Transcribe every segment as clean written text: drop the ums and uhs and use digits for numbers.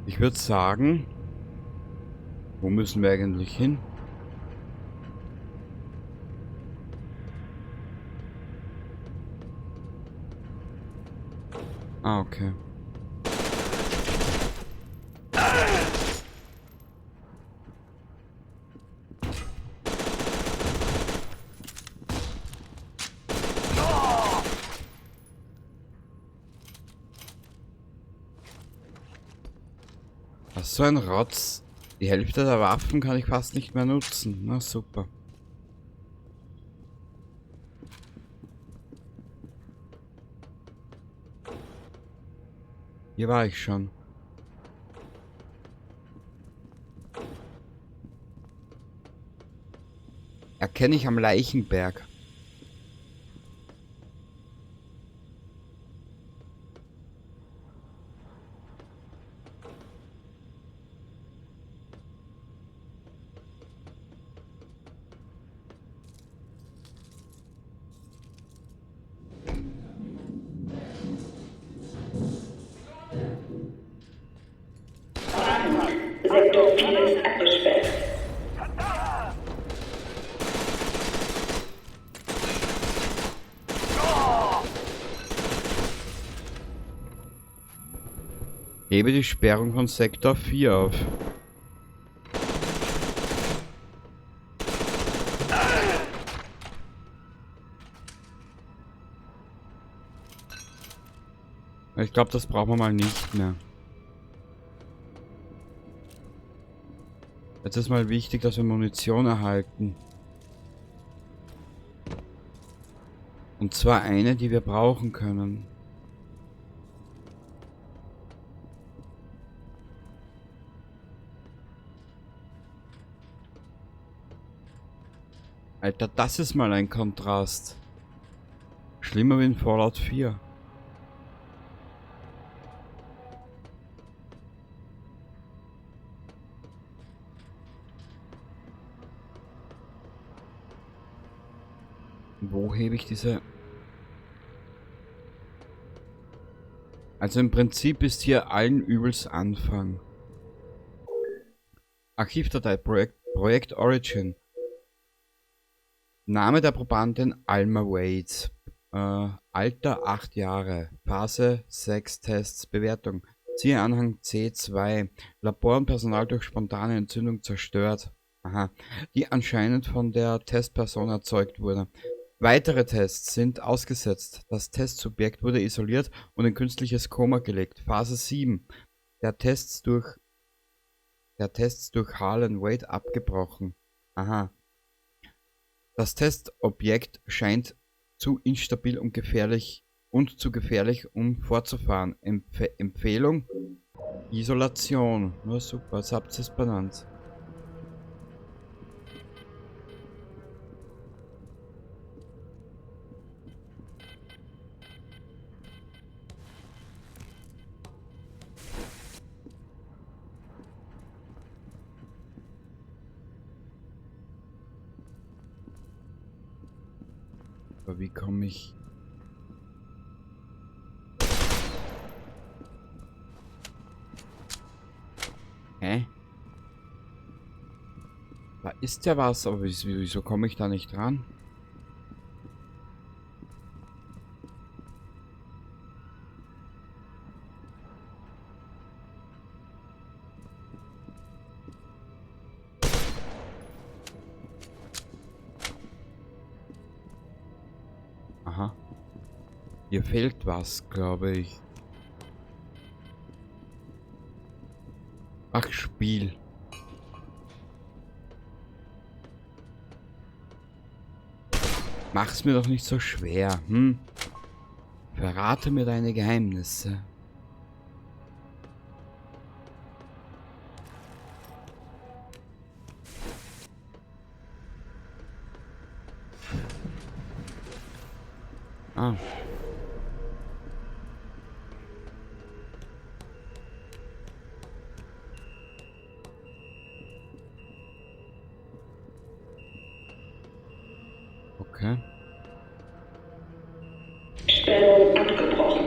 Ich würde sagen, wo müssen wir eigentlich hin? Ah, okay. Was so ein Rotz. Die Hälfte der Waffen kann ich fast nicht mehr nutzen. Na super. Hier war ich schon. Erkenne ich am Leichenberg. Sektor 4 ist abgesperrt. Hebe die Sperrung von Sektor 4 auf. Ich glaube, das brauchen wir mal nicht mehr. Jetzt ist mal wichtig, dass wir Munition erhalten. Und zwar eine, die wir brauchen können. Alter, das ist mal ein Kontrast. Schlimmer wie in Fallout 4. Wo hebe ich diese... Also im Prinzip ist hier allen Übels Anfang. Archivdatei, Projekt Origin. Name der Probandin Alma Waits. Alter 8 Jahre. Phase 6 Tests. Bewertung. Siehe Anhang C2. Labor und Personal durch spontane Entzündung zerstört. Aha. Die anscheinend von der Testperson erzeugt wurde. Weitere Tests sind ausgesetzt. Das Testsubjekt wurde isoliert und in künstliches Koma gelegt. Phase 7. Der Tests durch Harlan Wade abgebrochen. Aha. Das Testobjekt scheint zu instabil und zu gefährlich, um fortzufahren. Empfehlung? Isolation. Na super, jetzt habt ihr es benannt. Aber wie komme ich... Hä? Da ist ja was, aber wieso komme ich da nicht ran? Aha. Hier fehlt was, glaube ich. Ach, Spiel. Mach's mir doch nicht so schwer, hm? Verrate mir deine Geheimnisse. Ah. Okay. Sperrung abgebrochen.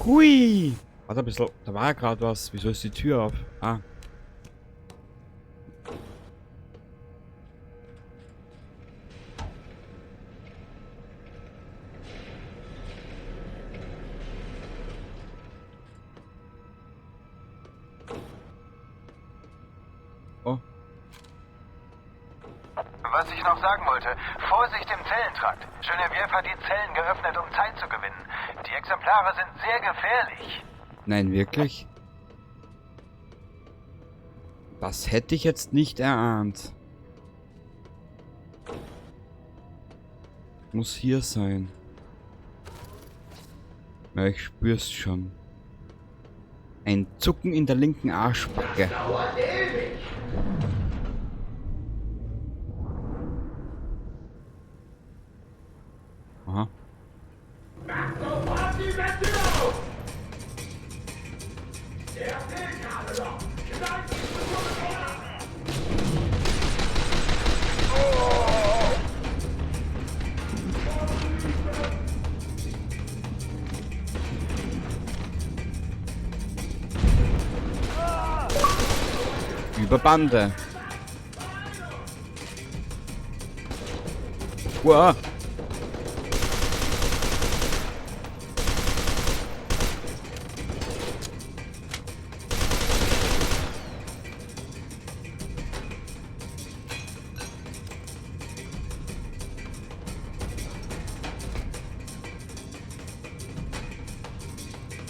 Hui! Warte ein bisschen, da war ja gerade was. Wieso ist die Tür auf? Ah. Oh. Was ich noch sagen wollte, Vorsicht im Zellentrakt. Genevieve hat die Zellen geöffnet, um Zeit zu gewinnen. Die Exemplare sind sehr gefährlich. Nein, wirklich? Das hätte ich jetzt nicht erahnt. Muss hier sein. Ja, ich spür's schon. Ein Zucken in der linken Arschbacke. Aha. Über Bande. Wow.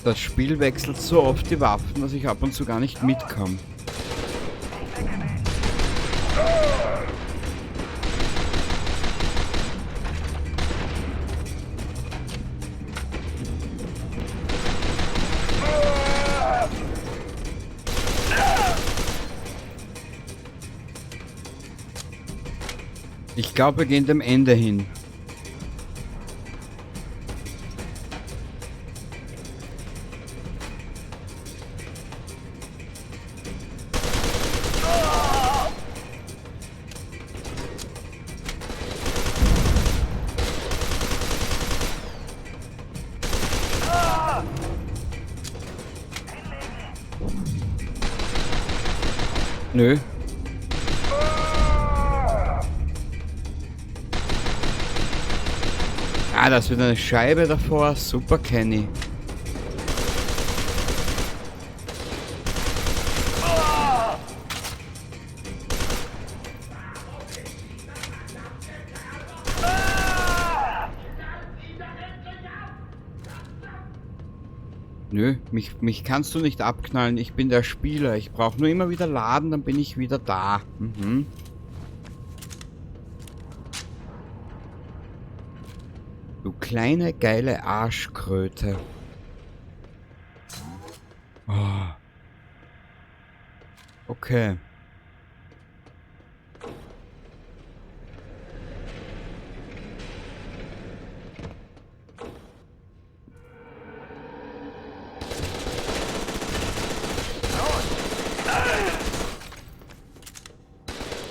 Das Spiel wechselt so oft die Waffen, dass ich ab und zu gar nicht mitkomme. Ich glaube, wir gehen dem Ende hin. Nö. Ah, das wird eine Scheibe davor. Super, Kenny. Nö, mich kannst du nicht abknallen. Ich bin der Spieler. Ich brauche nur immer wieder laden, dann bin ich wieder da. Mhm. Du kleine, geile Arschkröte. Oh. Okay.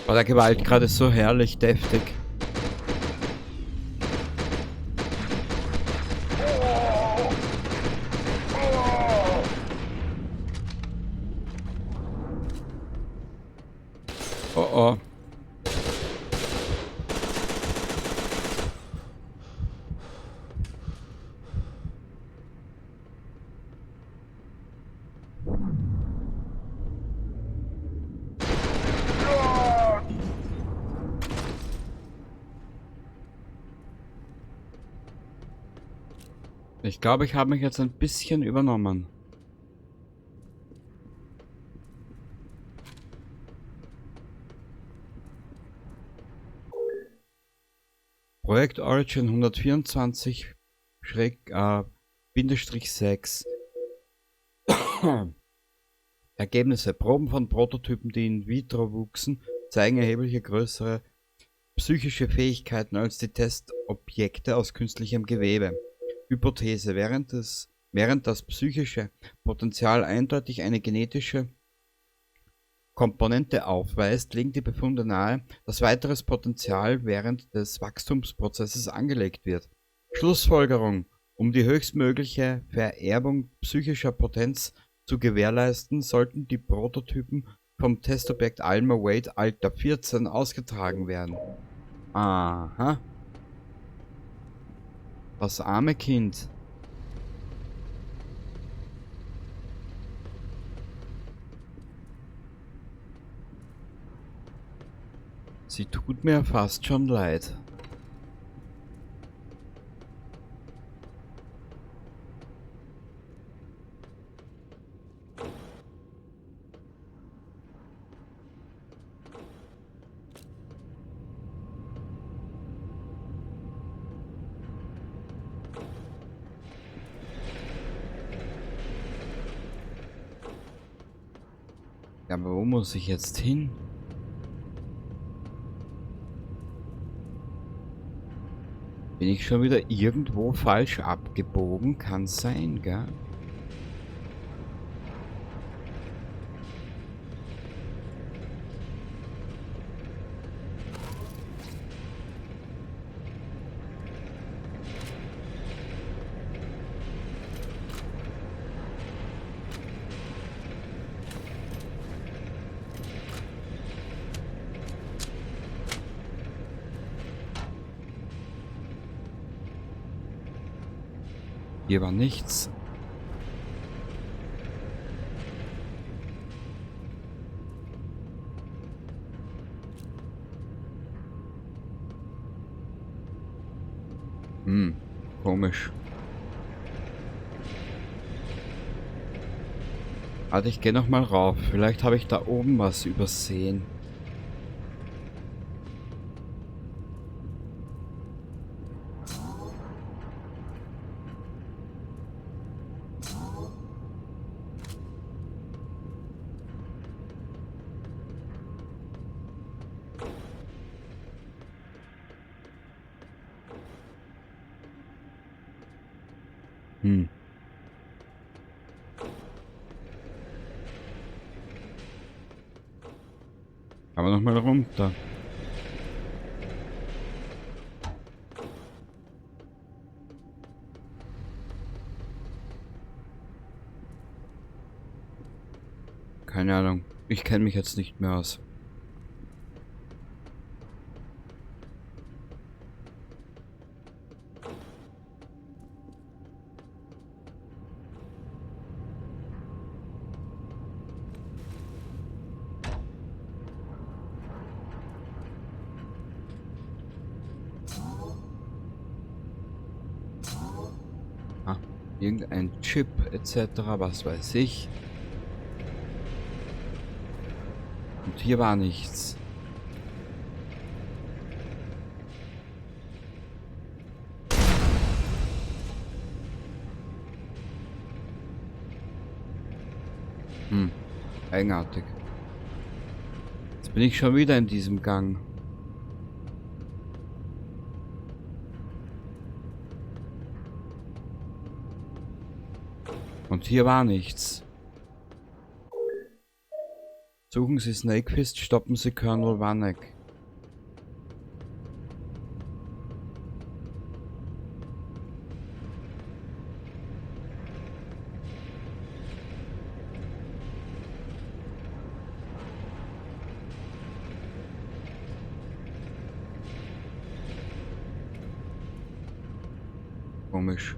War der Gewalt gerade so herrlich deftig. Oh oh. Ich glaube, ich habe mich jetzt ein bisschen übernommen. Projekt Origin 124 Bindestrich 6. Ergebnisse. Proben von Prototypen, die in vitro wuchsen, zeigen erhebliche größere psychische Fähigkeiten als die Testobjekte aus künstlichem Gewebe. Hypothese. Während das psychische Potenzial eindeutig eine genetische Komponente aufweist, legen die Befunde nahe, dass weiteres Potenzial während des Wachstumsprozesses angelegt wird. Schlussfolgerung. Um die höchstmögliche Vererbung psychischer Potenz zu gewährleisten, sollten die Prototypen vom Testobjekt Alma Wade Alter 14 ausgetragen werden. Aha. Das arme Kind. Sie tut mir fast schon leid. Ja, aber wo muss ich jetzt hin? Bin ich schon wieder irgendwo falsch abgebogen? Kann sein, gell? Hier war nichts. Komisch. Warte, ich gehe noch mal rauf. Vielleicht habe ich da oben was übersehen. Aber noch mal runter. Keine Ahnung. Ich kenne mich jetzt nicht mehr aus. Irgendein Chip etc., was weiß ich. Und hier war nichts. Eigenartig. Jetzt bin ich schon wieder in diesem Gang. Und hier war nichts. Suchen Sie Snakefist, stoppen Sie Colonel Vanek. Komisch.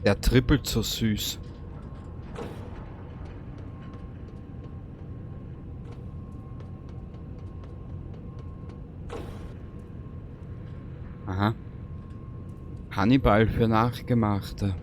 Der trippelt so süß. Aha. Hannibal für Nachgemachte.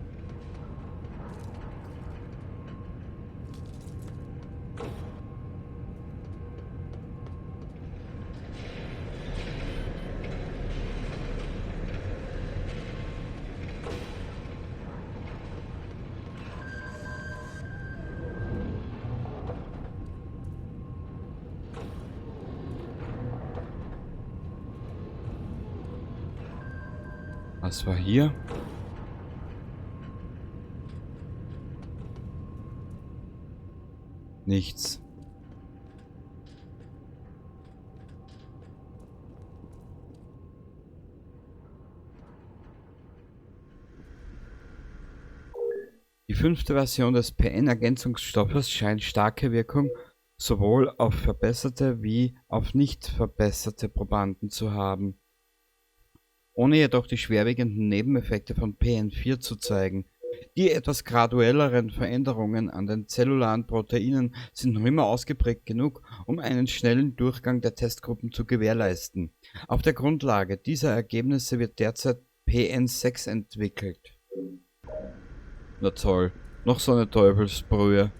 Was war hier? Nichts. Die 5. Version des PN-Ergänzungsstoffes scheint starke Wirkung sowohl auf verbesserte wie auf nicht verbesserte Probanden zu haben, ohne jedoch die schwerwiegenden Nebeneffekte von PN4 zu zeigen. Die etwas graduelleren Veränderungen an den zellularen Proteinen sind noch immer ausgeprägt genug, um einen schnellen Durchgang der Testgruppen zu gewährleisten. Auf der Grundlage dieser Ergebnisse wird derzeit PN6 entwickelt. Na toll, noch so eine Teufelsbrühe.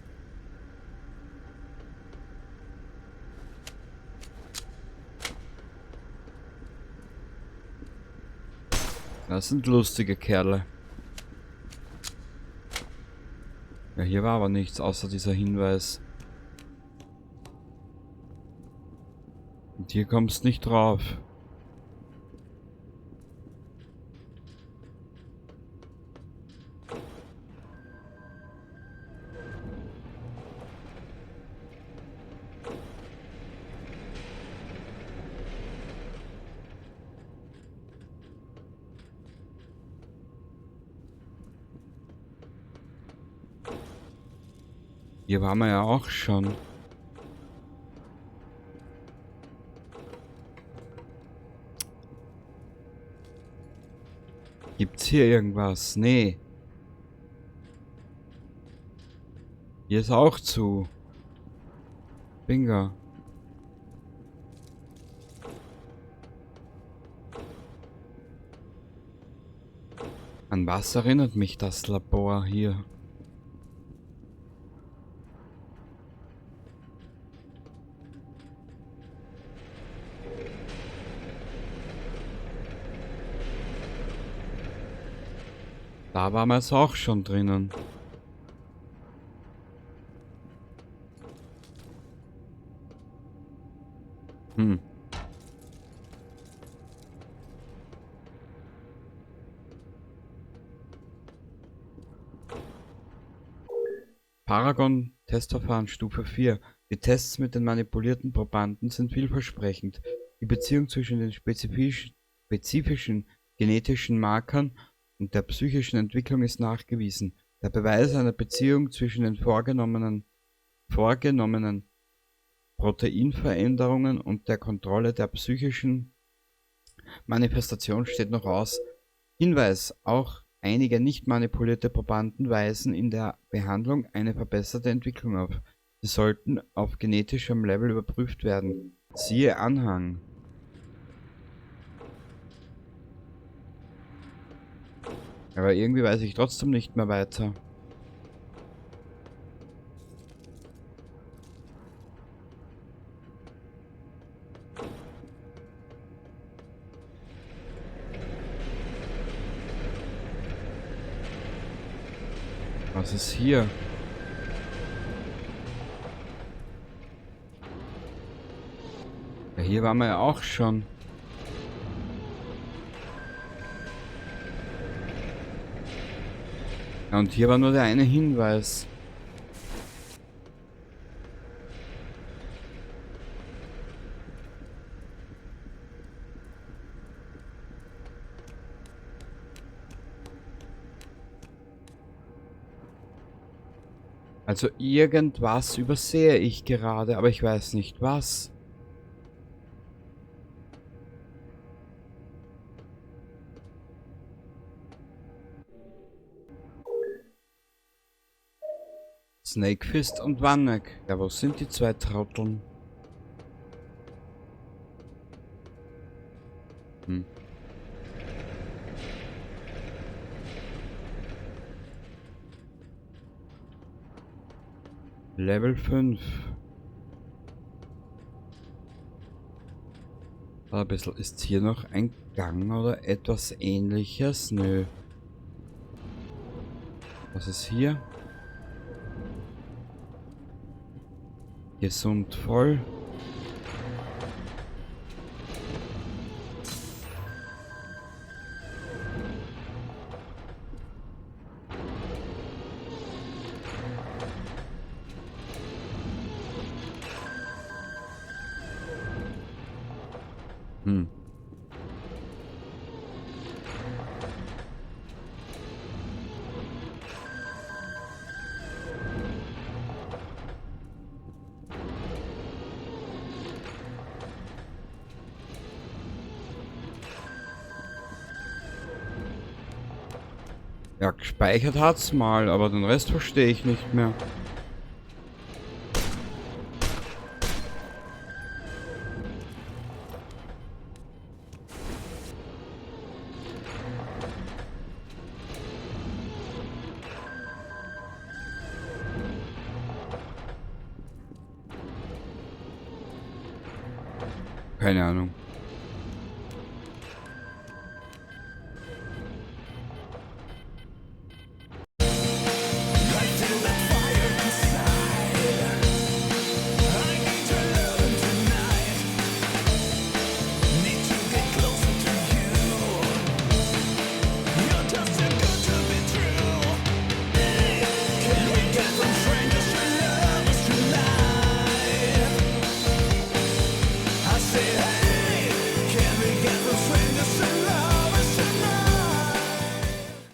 Das sind lustige Kerle. Ja, hier war aber nichts außer dieser Hinweis. Und hier kommst nicht drauf. Hier waren wir ja auch schon. Gibt's hier irgendwas? Nee. Hier ist auch zu. Bingo. An was erinnert mich das Labor hier? Da waren wir jetzt auch schon drinnen. Paragon-Testverfahren Stufe 4. Die Tests mit den manipulierten Probanden sind vielversprechend. Die Beziehung zwischen den spezifischen genetischen Markern und der psychischen Entwicklung ist nachgewiesen. Der Beweis einer Beziehung zwischen den vorgenommenen Proteinveränderungen und der Kontrolle der psychischen Manifestation steht noch aus. Hinweis: Auch einige nicht manipulierte Probanden weisen in der Behandlung eine verbesserte Entwicklung auf. Sie sollten auf genetischem Level überprüft werden. Siehe Anhang. Aber irgendwie weiß ich trotzdem nicht mehr weiter. Was ist hier? Ja, hier waren wir ja auch schon. Ja, und hier war nur der eine Hinweis. Also irgendwas übersehe ich gerade, aber ich weiß nicht was. Snakefist und Vanek. Ja, wo sind die zwei Trotteln? Level 5. Ein bisschen. Ist hier noch ein Gang oder etwas ähnliches? Nö. Was ist hier? Gesund voll. Hm. Ja, gespeichert hat's mal, aber den Rest verstehe ich nicht mehr. Keine Ahnung.